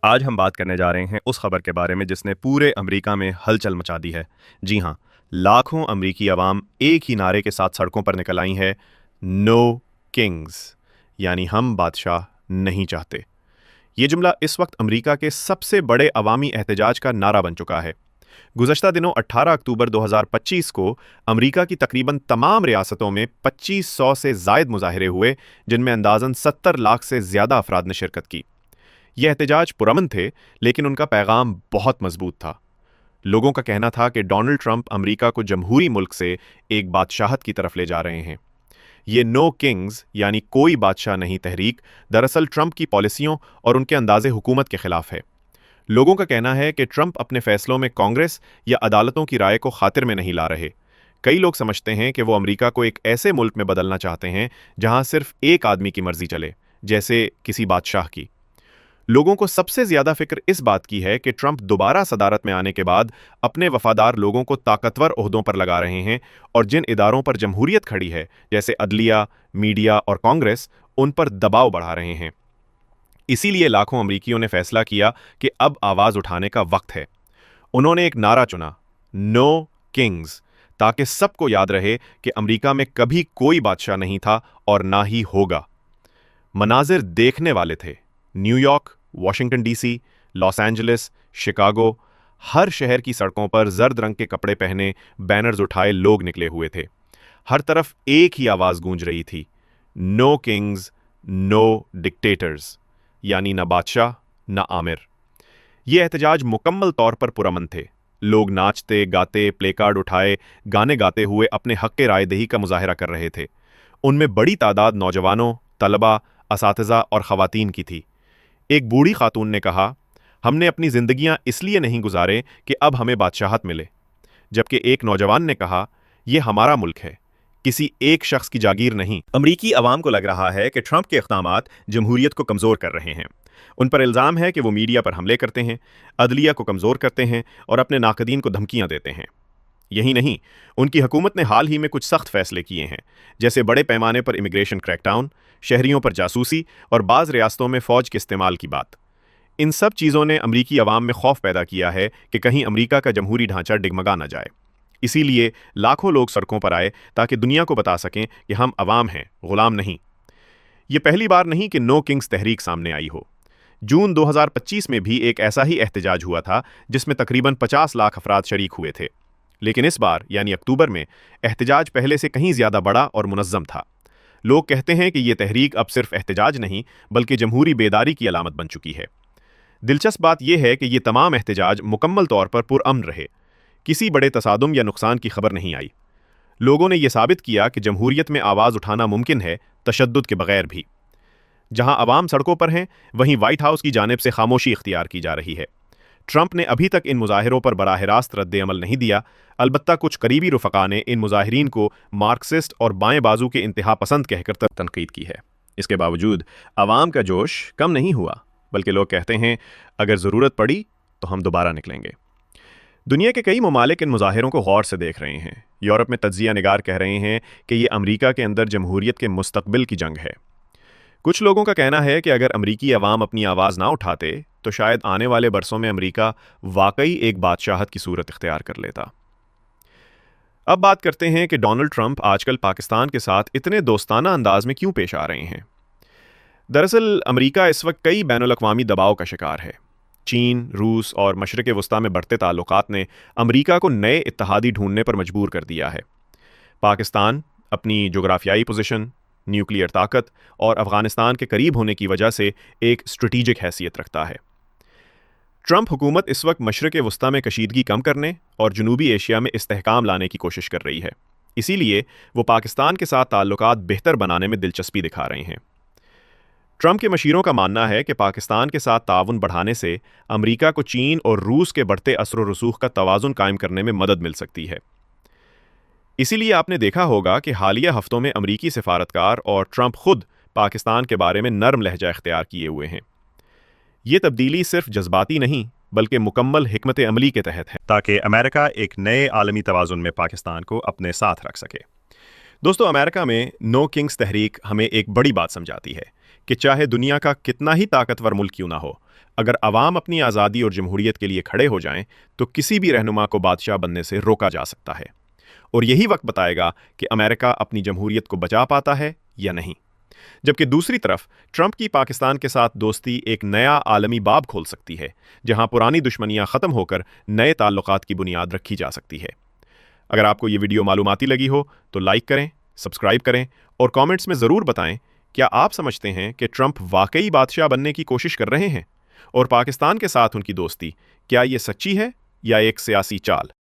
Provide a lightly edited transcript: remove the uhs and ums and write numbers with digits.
آج ہم بات کرنے جا رہے ہیں اس خبر کے بارے میں جس نے پورے امریکہ میں ہلچل مچا دی ہے۔ جی ہاں، لاکھوں امریکی عوام ایک ہی نعرے کے ساتھ سڑکوں پر نکل آئی ہے، نو کنگز، یعنی ہم بادشاہ نہیں چاہتے۔ یہ جملہ اس وقت امریکہ کے سب سے بڑے عوامی احتجاج کا نعرہ بن چکا ہے۔ گزشتہ دنوں 18 اکتوبر 2025 کو امریکہ کی تقریباً تمام ریاستوں میں 2500 سے زائد مظاہرے ہوئے، جن میں اندازاً 70 لاکھ سے زیادہ افراد نے شرکت کی۔ یہ احتجاج پرامن تھے، لیکن ان کا پیغام بہت مضبوط تھا۔ لوگوں کا کہنا تھا کہ ڈونلڈ ٹرمپ امریکہ کو جمہوری ملک سے ایک بادشاہت کی طرف لے جا رہے ہیں۔ یہ نو کنگز یعنی کوئی بادشاہ نہیں تحریک دراصل ٹرمپ کی پالیسیوں اور ان کے انداز حکومت کے خلاف ہے۔ لوگوں کا کہنا ہے کہ ٹرمپ اپنے فیصلوں میں کانگریس یا عدالتوں کی رائے کو خاطر میں نہیں لا رہے۔ کئی لوگ سمجھتے ہیں کہ وہ امریکہ کو ایک ایسے ملک میں بدلنا چاہتے ہیں جہاں صرف ایک آدمی کی مرضی چلے، جیسے کسی بادشاہ کی۔ لوگوں کو سب سے زیادہ فکر اس بات کی ہے کہ ٹرمپ دوبارہ صدارت میں آنے کے بعد اپنے وفادار لوگوں کو طاقتور عہدوں پر لگا رہے ہیں، اور جن اداروں پر جمہوریت کھڑی ہے جیسے عدلیہ، میڈیا اور کانگریس، ان پر دباؤ بڑھا رہے ہیں۔ اسی لیے لاکھوں امریکیوں نے فیصلہ کیا کہ اب آواز اٹھانے کا وقت ہے۔ انہوں نے ایک نعرہ چنا، نو کنگز، تاکہ سب کو یاد رہے کہ امریکہ میں کبھی کوئی بادشاہ نہیں تھا اور نہ ہی ہوگا۔ مناظر دیکھنے والے تھے۔ New York, Washington D C, Los Angeles, Chicago, ہر شہر کی سڑکوں پر زرد رنگ کے کپڑے پہنے بینرز اٹھائے لوگ نکلے ہوئے تھے۔ ہر طرف ایک ہی آواز گونج رہی تھی، نو کنگز، نو ڈکٹیٹرز، یعنی نہ بادشاہ نہ آمر۔ یہ احتجاج مکمل طور پر پرامن تھے۔ لوگ ناچتے، گاتے، پلے کارڈ اٹھائے، گانے گاتے ہوئے اپنے حق رائے دہی کا مظاہرہ کر رہے تھے۔ ان میں بڑی تعداد نوجوانوں، طلباء، اساتذہ اور خواتین کی تھی۔ ایک بوڑھی خاتون نے کہا، ہم نے اپنی زندگیاں اس لیے نہیں گزارے کہ اب ہمیں بادشاہت ملے، جبکہ ایک نوجوان نے کہا، یہ ہمارا ملک ہے، کسی ایک شخص کی جاگیر نہیں۔ امریکی عوام کو لگ رہا ہے کہ ٹرمپ کے اقدامات جمہوریت کو کمزور کر رہے ہیں۔ ان پر الزام ہے کہ وہ میڈیا پر حملے کرتے ہیں، عدلیہ کو کمزور کرتے ہیں اور اپنے ناقدین کو دھمکیاں دیتے ہیں۔ یہی نہیں، ان کی حکومت نے حال ہی میں کچھ سخت فیصلے کیے ہیں، جیسے بڑے پیمانے پر امیگریشن کریک ڈاؤن، شہریوں پر جاسوسی اور بعض ریاستوں میں فوج کے استعمال کی بات۔ ان سب چیزوں نے امریکی عوام میں خوف پیدا کیا ہے کہ کہیں امریکہ کا جمہوری ڈھانچہ ڈگمگا نہ جائے۔ اسی لیے لاکھوں لوگ سڑکوں پر آئے تاکہ دنیا کو بتا سکیں کہ ہم عوام ہیں، غلام نہیں۔ یہ پہلی بار نہیں کہ نو کنگز تحریک سامنے آئی ہو۔ جون 2025 میں بھی ایک ایسا ہی احتجاج ہوا تھا جس میں تقریباً 50 لاکھ افراد شریک ہوئے تھے، لیکن اس بار یعنی اکتوبر میں احتجاج پہلے سے کہیں زیادہ بڑا اور منظم تھا۔ لوگ کہتے ہیں کہ یہ تحریک اب صرف احتجاج نہیں بلکہ جمہوری بیداری کی علامت بن چکی ہے۔ دلچسپ بات یہ ہے کہ یہ تمام احتجاج مکمل طور پر پرامن رہے۔ کسی بڑے تصادم یا نقصان کی خبر نہیں آئی۔ لوگوں نے یہ ثابت کیا کہ جمہوریت میں آواز اٹھانا ممکن ہے، تشدد کے بغیر بھی۔ جہاں عوام سڑکوں پر ہیں، وہیں وائٹ ہاؤس کی جانب سے خاموشی اختیار کی جا رہی ہے۔ ٹرمپ نے ابھی تک ان مظاہروں پر براہ راست رد عمل نہیں دیا، البتہ کچھ قریبی رفقا نے ان مظاہرین کو مارکسسٹ اور بائیں بازو کے انتہا پسند کہہ کر تنقید کی ہے۔ اس کے باوجود عوام کا جوش کم نہیں ہوا، بلکہ لوگ کہتے ہیں اگر ضرورت پڑی تو ہم دوبارہ نکلیں گے۔ دنیا کے کئی ممالک ان مظاہروں کو غور سے دیکھ رہے ہیں۔ یورپ میں تجزیہ نگار کہہ رہے ہیں کہ یہ امریکہ کے اندر جمہوریت کے مستقبل کی جنگ ہے۔ کچھ لوگوں کا کہنا ہے کہ اگر امریکی عوام اپنی آواز نہ اٹھاتے تو شاید آنے والے برسوں میں امریکہ واقعی ایک بادشاہت کی صورت اختیار کر لیتا۔ اب بات کرتے ہیں کہ ڈونلڈ ٹرمپ آج کل پاکستان کے ساتھ اتنے دوستانہ انداز میں کیوں پیش آ رہے ہیں۔ دراصل امریکہ اس وقت کئی بین الاقوامی دباؤ کا شکار ہے۔ چین، روس اور مشرق وسطیٰ میں بڑھتے تعلقات نے امریکہ کو نئے اتحادی ڈھونڈنے پر مجبور کر دیا ہے۔ پاکستان اپنی جغرافیائی پوزیشن، نیوکلیئر طاقت اور افغانستان کے قریب ہونے کی وجہ سے ایک اسٹریٹجک حیثیت رکھتا ہے۔ ٹرمپ حکومت اس وقت مشرق وسطیٰ میں کشیدگی کم کرنے اور جنوبی ایشیا میں استحکام لانے کی کوشش کر رہی ہے۔ اسی لیے وہ پاکستان کے ساتھ تعلقات بہتر بنانے میں دلچسپی دکھا رہے ہیں۔ ٹرمپ کے مشیروں کا ماننا ہے کہ پاکستان کے ساتھ تعاون بڑھانے سے امریکہ کو چین اور روس کے بڑھتے اثر و رسوخ کا توازن قائم کرنے میں مدد مل سکتی ہے۔ اسی لیے آپ نے دیکھا ہوگا کہ حالیہ ہفتوں میں امریکی سفارتکار اور ٹرمپ خود پاکستان کے بارے میں نرم لہجہ اختیار کیے ہوئے ہیں۔ یہ تبدیلی صرف جذباتی نہیں بلکہ مکمل حکمت عملی کے تحت ہے تاکہ امریکہ ایک نئے عالمی توازن میں پاکستان کو اپنے ساتھ رکھ سکے۔ دوستو، امریکہ میں نو کنگز تحریک ہمیں ایک بڑی بات سمجھاتی ہے کہ چاہے دنیا کا کتنا ہی طاقتور ملک کیوں نہ ہو، اگر عوام اپنی آزادی اور جمہوریت کے لیے کھڑے ہو جائیں تو کسی بھی رہنما کو بادشاہ بننے سے روکا جا سکتا ہے۔ اور یہی وقت بتائے گا کہ امریکہ اپنی جمہوریت کو بچا پاتا ہے یا نہیں۔ جبکہ دوسری طرف ٹرمپ کی پاکستان کے ساتھ دوستی ایک نیا عالمی باب کھول سکتی ہے، جہاں پرانی دشمنیاں ختم ہو کر نئے تعلقات کی بنیاد رکھی جا سکتی ہے۔ اگر آپ کو یہ ویڈیو معلوماتی لگی ہو تو لائک کریں، سبسکرائب کریں اور کامنٹس میں ضرور بتائیں کیا آپ سمجھتے ہیں کہ ٹرمپ واقعی بادشاہ بننے کی کوشش کر رہے ہیں، اور پاکستان کے ساتھ ان کی دوستی کیا یہ سچی ہے یا ایک سیاسی چال؟